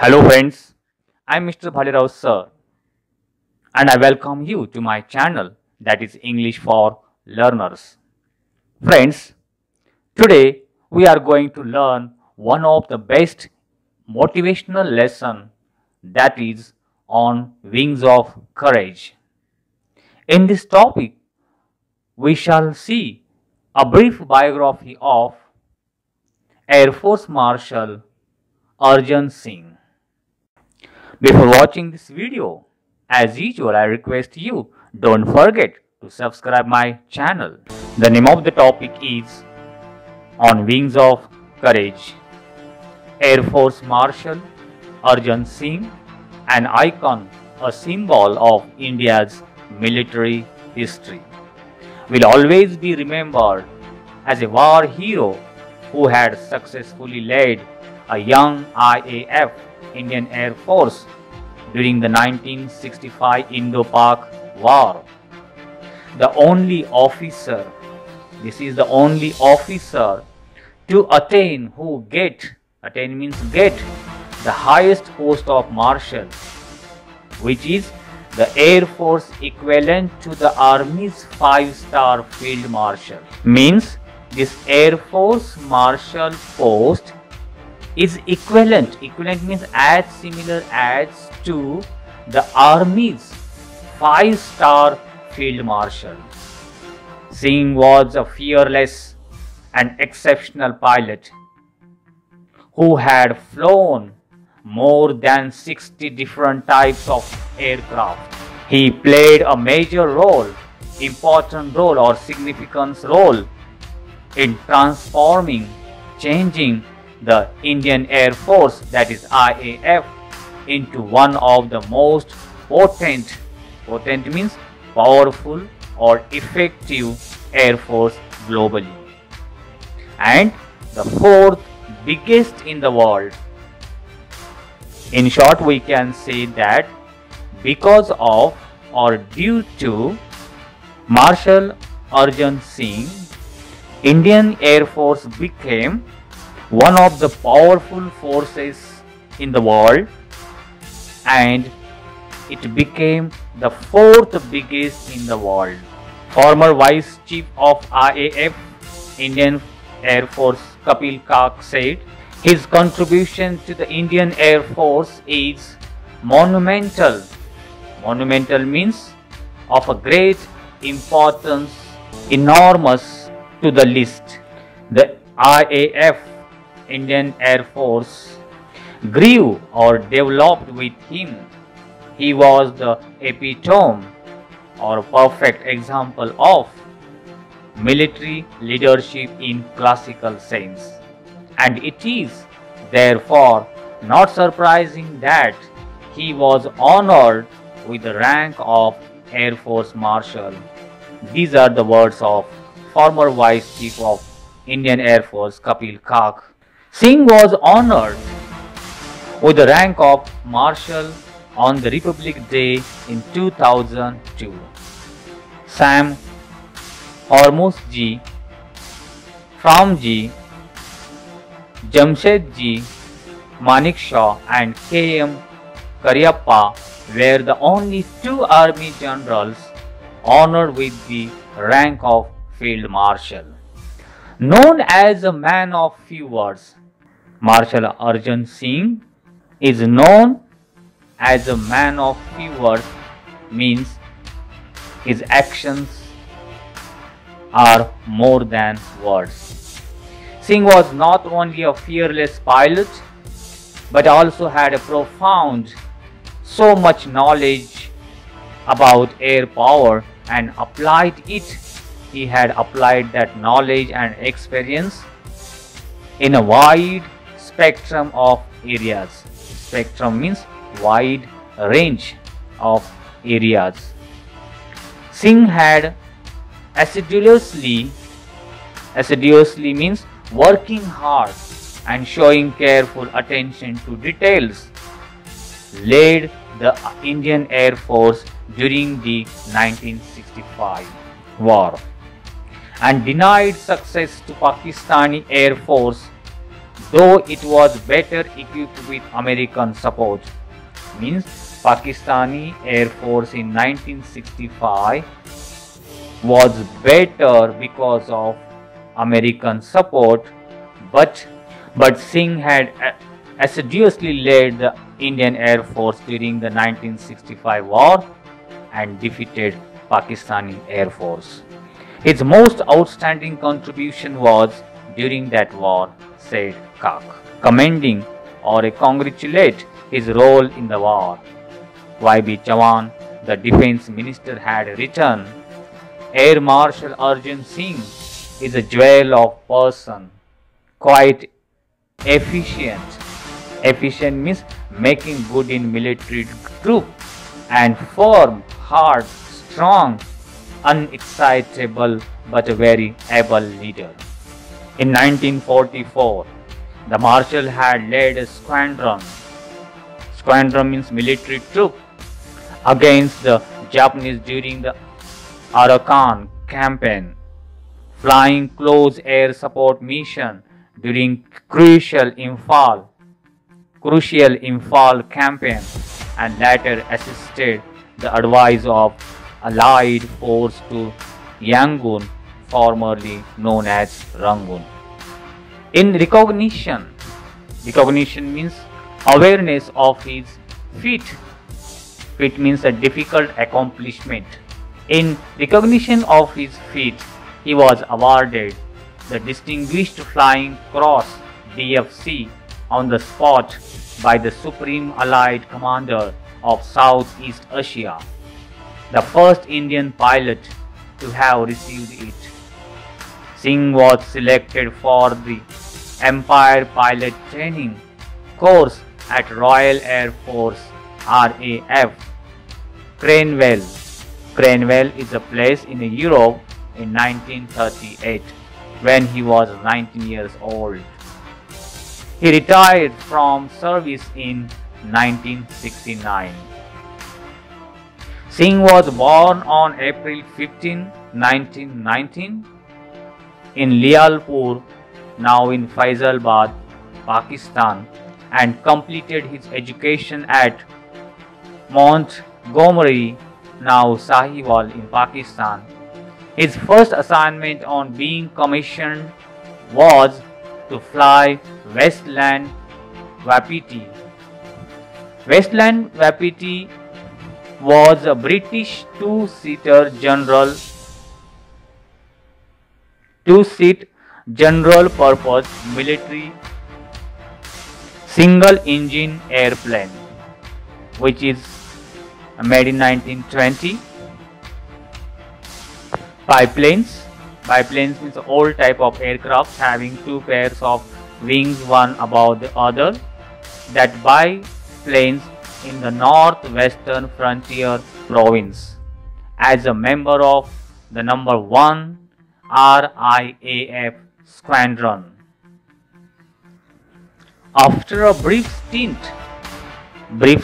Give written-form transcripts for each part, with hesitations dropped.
Hello friends, I am Mr. Bhalirao sir and I welcome you to my channel that is English for Learners. Friends, today we are going to learn one of the best motivational lesson that is on wings of courage. In this topic, we shall see a brief biography of Air Force Marshal Arjan Singh. Before watching this video, as usual, I request you don't forget to subscribe my channel. The name of the topic is On Wings of Courage. Air Force Marshal Arjan Singh, an icon, a symbol of India's military history, will always be remembered as a war hero who had successfully led a young IAF Indian Air Force during the 1965 Indo-Pak War. The only officer, this is the only officer to attain means get the highest post of Marshal, which is the Air Force equivalent to the Army's 5-star Field Marshal. Means this Air Force Marshal post is equivalent means as similar as to the Army's 5-star Field Marshal. Singh was a fearless and exceptional pilot who had flown more than 60 different types of aircraft. He played a major role, important role or significant role in changing the Indian Air Force, that is IAF, into one of the most potent means powerful or effective Air Force globally, and the 4th biggest in the world. In short, we can say that because of or due to Marshal Arjan Singh, Indian Air Force became one of the powerful forces in the world, and it became the 4th biggest in the world. Former Vice Chief of IAF Indian Air Force Kapil Kak said, his contribution to the Indian Air Force is monumental. Monumental means of a great importance, enormous to the list. The IAF Indian Air Force grew or developed with him. He was the epitome or perfect example of military leadership in classical sense, and it is therefore not surprising that he was honored with the rank of Air Force Marshal. These are the words of former Vice Chief of Indian Air Force Kapil Kak. Singh was honored with the rank of Marshal on the Republic Day in 2002. Sam Hormuzji, Framji, Jamshedji, Manekshaw and K.M. Cariappa were the only 2 army generals honored with the rank of Field Marshal. Known as a man of few words, Marshal Arjan Singh is known as a man of few words, means his actions are more than words. Singh was not only a fearless pilot but also had a profound, so much knowledge about air power and applied it. He had applied that knowledge and experience in a wide spectrum of areas. Spectrum means wide range of areas. Singh had assiduously means working hard and showing careful attention to details, led the Indian Air Force during the 1965 war and denied success to Pakistani Air Force, though it was better equipped with American support. Means Pakistani Air Force in 1965 was better because of American support, but Singh had assiduously led the Indian Air Force during the 1965 war and defeated Pakistani Air Force. His most outstanding contribution was during that war, said Kak, commending or congratulate his role in the war. Y.B. Chavan, the defense minister, had written, Air Marshal Arjun Singh is a jewel of person, quite efficient. Efficient means making good in military troop, and firm, hard, strong, unexcitable but a very able leader. In 1944, the Marshal had led a squadron. Squadron means military troop against the Japanese during the Arakan campaign, flying close air support mission during crucial Imphal campaign, and later assisted the advice of Allied force to Yangon, formerly known as Rangoon. In recognition means awareness of his feat. Feat means a difficult accomplishment. In recognition of his feat, he was awarded the Distinguished Flying Cross DFC on the spot by the Supreme Allied Commander of Southeast Asia, the first Indian pilot to have received it. Singh was selected for the Empire Pilot Training course at Royal Air Force RAF Cranwell. Cranwell is a place in Europe in 1938 when he was 19 years old. He retired from service in 1969. Singh was born on April 15, 1919 in Lialpur, now in Faisalabad, Pakistan, and completed his education at Montgomery, now Sahiwal in Pakistan. His first assignment on being commissioned was to fly Westland Wapiti. Westland Wapiti was a British two-seat general purpose military single engine airplane, which is made in 1920. Biplanes means all type of aircraft having two pairs of wings, one above the other. That biplanes in the northwestern frontier province as a member of the number 1 RIAF squadron. After a brief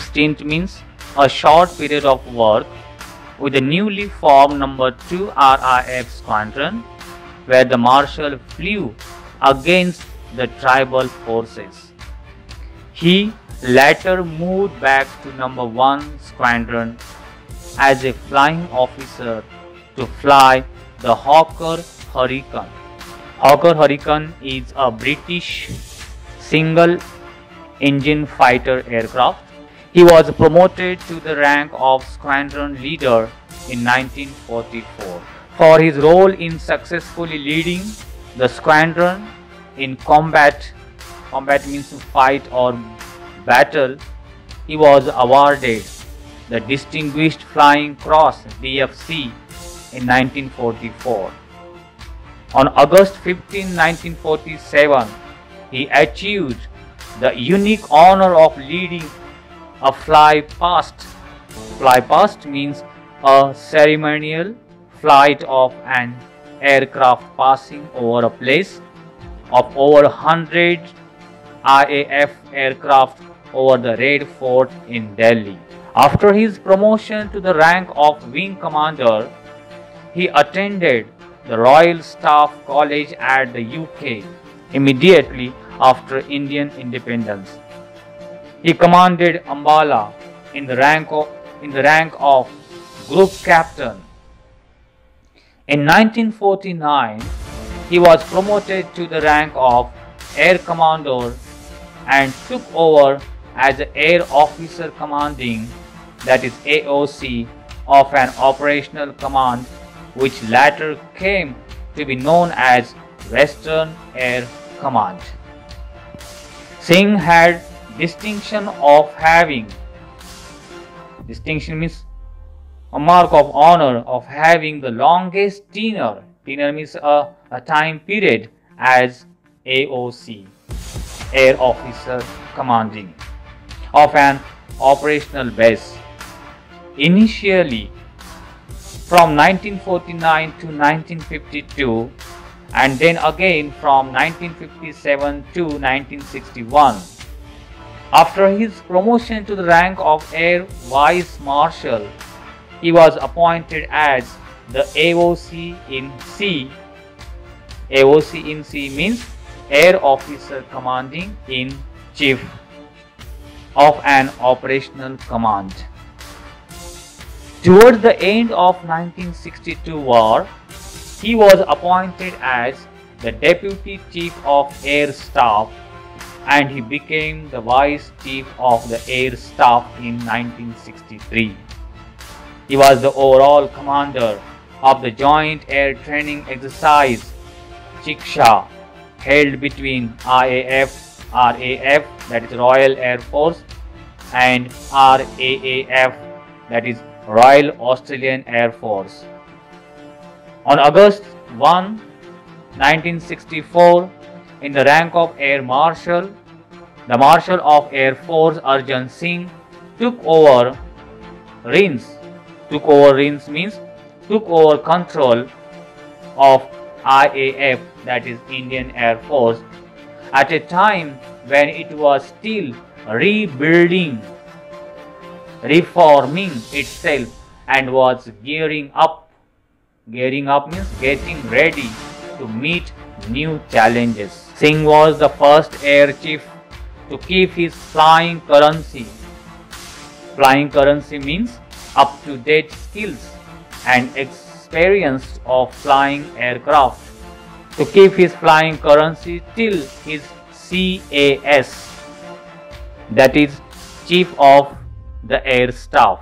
stint means a short period of work with the newly formed number 2 RIF squadron, where the Marshal flew against the tribal forces. He later moved back to number 1 squadron as a flying officer to fly the Hawker Hurricane. Hawker Hurricane is a British single-engine fighter aircraft. He was promoted to the rank of squadron leader in 1944 for his role in successfully leading the squadron in combat. Combat means to fight or battle. He was awarded the Distinguished Flying Cross DFC in 1944. On August 15, 1947, he achieved the unique honor of leading a fly past. Fly past means a ceremonial flight of an aircraft passing over a place of over 100 RAF aircraft over the Red Fort in Delhi. After his promotion to the rank of Wing Commander, he attended the Royal Staff College at the UK immediately after Indian independence. He commanded Ambala in the rank of Group Captain. In 1949, he was promoted to the rank of Air Commodore and took over as an Air Officer Commanding, that is AOC, of an operational command which later came to be known as Western Air Command. Singh had distinction means a mark of honor of having the longest tenure. Tenure means a time period as AOC, Air Officer Commanding, of an operational base. Initially, from 1949 to 1952, and then again from 1957 to 1961. After his promotion to the rank of Air Vice Marshal, he was appointed as the AOC in C. AOC in C means Air Officer Commanding in Chief of an operational command. Towards the end of 1962 war, he was appointed as the Deputy Chief of Air Staff and he became the Vice Chief of the Air Staff in 1963. He was the overall commander of the Joint Air Training Exercise Chiksha held between RAF, that is Royal Air Force, and RAAF, that is Royal Australian Air Force. On August 1, 1964, in the rank of Air Marshal, the Marshal of Air Force Arjan Singh took over reins. Took over reins means took over control of IAF, that is Indian Air Force, at a time when it was still rebuilding, reforming itself and was gearing up. Gearing up means getting ready to meet new challenges. Singh was the first air chief to keep his flying currency. Flying currency means up-to-date skills and experience of flying aircraft. To keep his flying currency till his CAS, that is Chief of the Air Staff.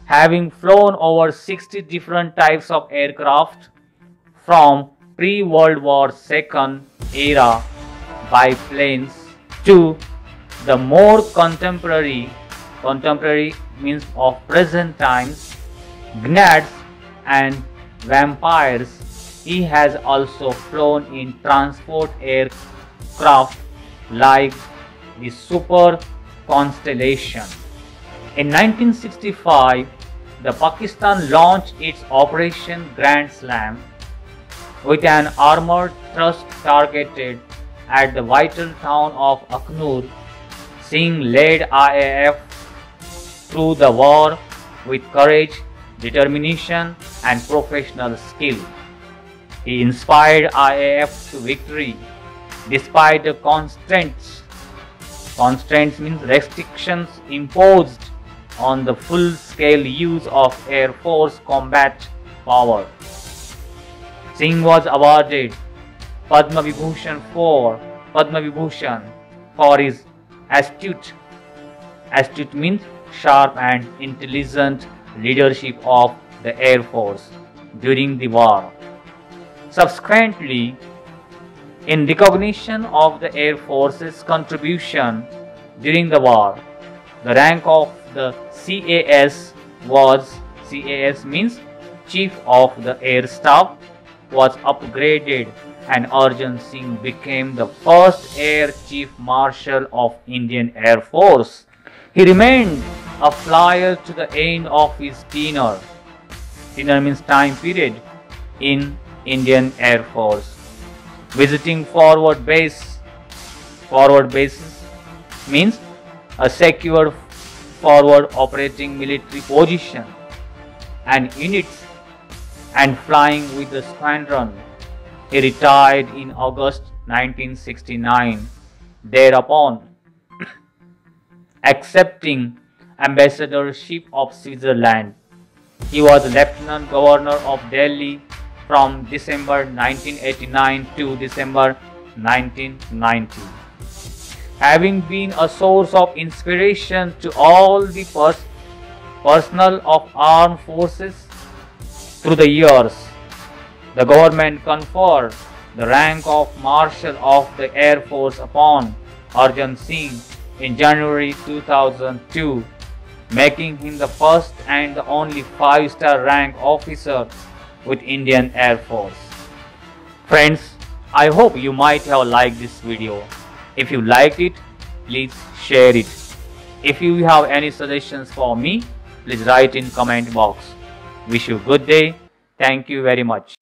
Having flown over 60 different types of aircraft from pre-World War II era biplanes to the more contemporary means of present times, Gnads and Vampires, he has also flown in transport aircraft like the Super Constellation. In 1965, the Pakistan launched its Operation Grand Slam with an armored thrust targeted at the vital town of Akhnur. Singh led IAF through the war with courage, determination and professional skill. He inspired IAF to victory despite the constraints. Constraints means restrictions imposed on the full-scale use of Air Force combat power. Singh was awarded Padma Vibhushan for his astute means sharp and intelligent leadership of the Air Force during the war. Subsequently, in recognition of the Air Force's contribution during the war, the rank of the CAS means Chief of the Air Staff, was upgraded and Arjan Singh became the first Air Chief Marshal of Indian Air Force. He remained a flyer to the end of his tenure. Tenure means time period in Indian Air Force. Visiting forward bases means a secure forward operating military position and units and flying with the squadron. He retired in August 1969. Thereupon, accepting ambassadorship of Switzerland, he was Lieutenant Governor of Delhi from December 1989 to December 1990. Having been a source of inspiration to all the personnel of armed forces through the years, the government conferred the rank of Marshal of the Air Force upon Arjan Singh in January 2002, making him the first and the only 5-star rank officer with Indian Air Force. Friends, I hope you might have liked this video. If you liked it, please share it. If you have any suggestions for me, please write in comment box. Wish you good day. Thank you very much.